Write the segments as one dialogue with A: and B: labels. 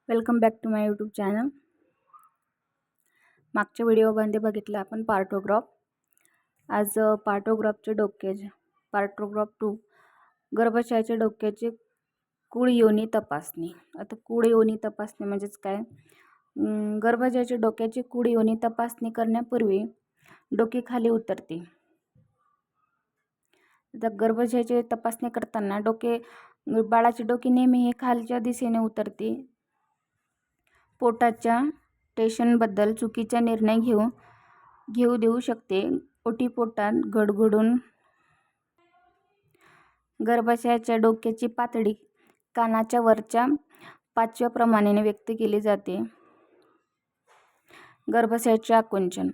A: Welcome back to my YouTube channel. मागच्या व्हिडिओमध्ये बघितलं आपण पार्टोग्राफ. आज पार्टोग्राफचे डोके पार्टोग्राफ 2 गर्भाशयाच्या डोक्याची कूळ योनी तपासणी. आता कूळ योनी तपासणी म्हणजेच काय? गर्भाशयाच्या डोक्याची कूळ योनी तपासणी करण्यापूर्वी डोके खाली उतरते. आता गर्भाशयाची तपासणी करताना बाळाचे डोके नेहमी हे खालच्या दिशेने उतरते. पोटाच्या टेन्शनबद्दल चुकीचा निर्णय घेऊ देऊ शकते. ओटीपोटात घडघडून गर्भाशयाच्या डोक्याची पातळी कानाच्या वरच्या 5व्या प्रमाणाने व्यक्त केली जाते. गर्भाशयाचे आकुंचन.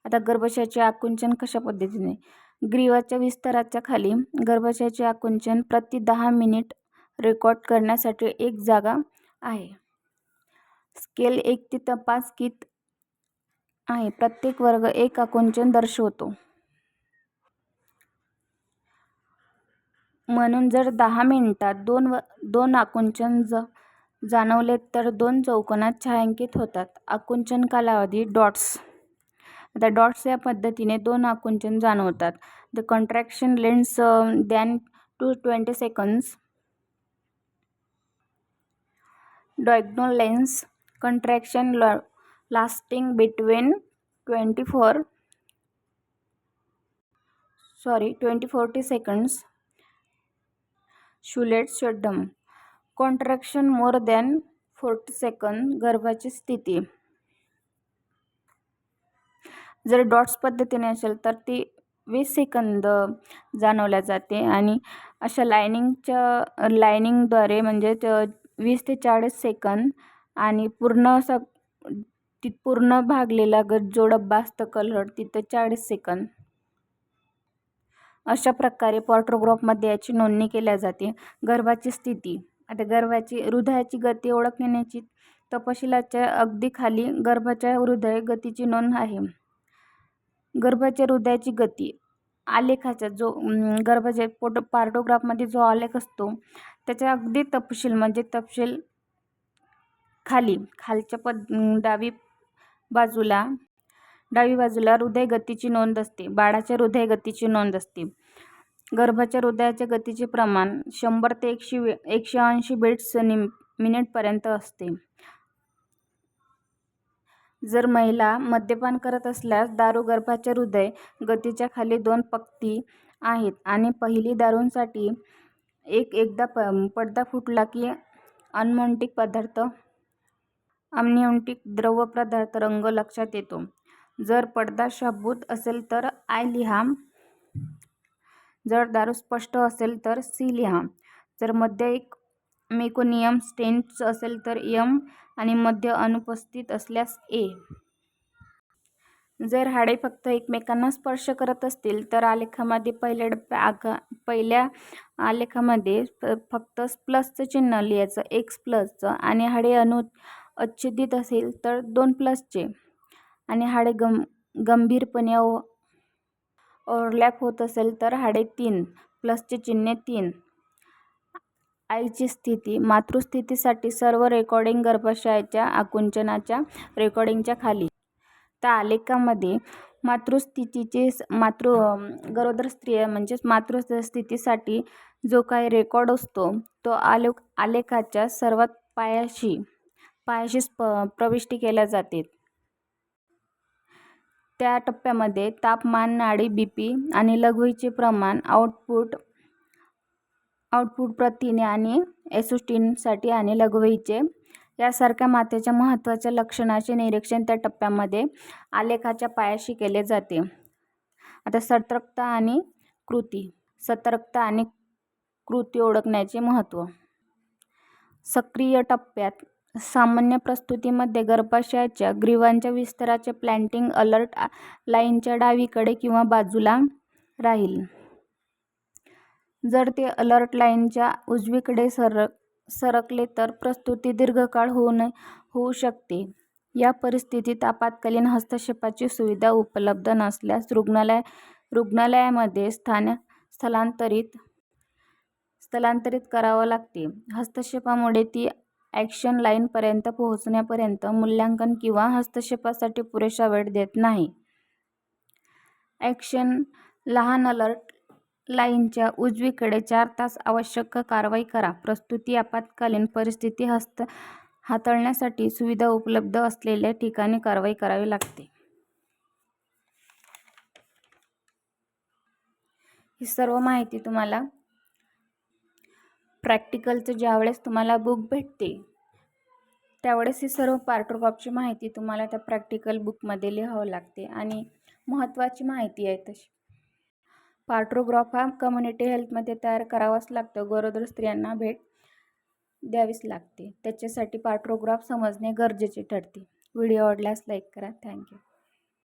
A: आता गर्भाशयाचे आकुंचन कशा पद्धतीने? ग्रीवाच्या विस्ताराच्या खाली गर्भाशयाचे आकुंचन प्रति 10 मिनिट रेकॉर्ड करण्यासाठी एक जागा आहे. स्केल 1 ते 5 कित आहे. प्रत्येक वर्ग एक आकुंचन दर्शवतो. म्हणून जर 10 मिनिटात दोन आकुंचन जाणवले तर 2 चौकोनात छायांकित होतात. आकुंचन कालावधी डॉट्स. आता डॉट्स या पद्धतीने 2 आकुंचन जाणवतात. The contraction less than two 20 seconds. Diagonal lens contraction lasting between 24 to seconds. शुलेट शड्डम. Contraction more than 40 second. गर्भाची स्थिती. जर डॉट्स पद्धतीने असेल तर ती 20 सेकंद जाणवल्या जाते आणि अशा लाईनिंगद्वारे म्हणजे 20 ते 40 सेकंद आणि पूर्ण भागलेला जो डब्बा असतं कलर तिथं 40 सेकंद. अशा प्रकारे पार्टोग्राफमध्ये याची नोंदणी केल्या जाते. गर्भाची स्थिती. आता हृदयाची गती ओळखण्याची तपशिलाच्या अगदी खाली गर्भाच्या हृदय गतीची नोंद आहे. गर्भाच्या हृदयाची गती आलेखाचा जो गर्भाच्या पार्टोग्राफमध्ये जो आलेख असतो त्याच्या अगदी तपशील खालच्या डावी बाजूला हृदय गतीची नोंद असते. बाळाच्या हृदय गतीची नोंद असते. गर्भाच्या हृदयाच्या गतीचे प्रमाण 100 ते 180 बीट्स मिनिटपर्यंत असते. जर महिला मद्यपान करत असल्यास दारू गर्भाच्या हृदय गतीच्या खाली 2 पंक्ती आहेत आणि पहिली दारूंसाठी एकदा पडदा फुटला की अमनिओटिक द्रव पदार्थ रंग लक्षात येतो. जर पडदा शाबूत असेल तर आय लिहा. जर दारू स्पष्ट असेल तर सी लिहा. जर मद्य एक मेकोनियम स्टेन्स असेल तर एम आणि मद्य अनुपस्थित असल्यास ए. जर हाडे फक्त एकमेकांना स्पर्श करत असतील तर आलेखामध्ये पहिल्या आलेखामध्ये फक्त प्लसचं चिन्ह लिहायचं, X+चं. आणि हाडे अच्छेदित असेल तर 2+चे आणि हाडे गंभीरपणे ओव्हरलॅप होत असेल तर हाडे 3 प्लसचे चिन्ह 3. आईची स्थिती. मातृस्थितीसाठी सर्व रेकॉर्डिंग गर्भाशयाच्या आकुंचनाच्या रेकॉर्डिंगच्या खाली. त्या आलेखामध्ये गरोदर स्त्री म्हणजेच मातृस्थितीसाठी जो काही रेकॉर्ड असतो तो आलेखाच्या सर्वात पायाशी प्रविष्टी केल्या जाते. त्या टप्प्यामध्ये तापमान, नाडी, BP आणि लघवीचे प्रमाण, आउटपुट प्रथिने आणि एसिस्टिनसाठी आणि लघवीचे यासारख्या मातेच्या महत्त्वाच्या लक्षणांचे निरीक्षण त्या टप्प्यामध्ये आलेखाच्या पायाशी केले जाते. आता सतर्कता आणि कृती ओळखण्याचे महत्त्व. सक्रिय टप्प्यात सामान्य प्रसूतीमध्ये गर्भाशयाच्या ग्रीवाच्या विस्ताराचे प्लॅटिंग अलर्ट लाईनच्या डावीकडे किंवा बाजूला राहील. जर ते अलर्ट लाईनच्या उजवीकडे सरकले तर प्रसूती दीर्घकाळ होऊ शकते. या परिस्थितीत आपत्कालीन हस्तक्षेपाची सुविधा उपलब्ध नसल्यास रुग्णालयामध्ये स्थलांतरित करावं लागते. हस्तक्षेपामुळे ती ॲक्शन लाईनपर्यंत पोहोचण्यापर्यंत मूल्यांकन किंवा हस्तक्षेपासाठी पुरेसा वेळ देत नाही. ॲक्शन लहान अलर्ट लाईनच्या उजवीकडे 4 तास आवश्यक कारवाई करा. प्रस्तुती आपत्कालीन परिस्थिती हाताळण्यासाठी सुविधा उपलब्ध असलेल्या ठिकाणी कारवाई करावी लागते. ही सर्व माहिती तुम्हाला प्रॅक्टिकलचं ज्यावेळेस तुम्हाला बुक भेटते त्यावेळेस ही सर्व पार्टोग्राफची माहिती तुम्हाला त्या प्रॅक्टिकल बुकमध्ये लिहावं लागते आणि महत्त्वाची माहिती आहे तशी. पार्टोग्राफ हा कम्युनिटी हेल्थमध्ये तयार करावाच लागतो. गरोदर स्त्रियांना भेट द्यावीच लागते. त्याच्यासाठी पार्टोग्राफ समजणे गरजेचे ठरते. व्हिडिओ आवडल्यास लाईक करा. थँक्यू.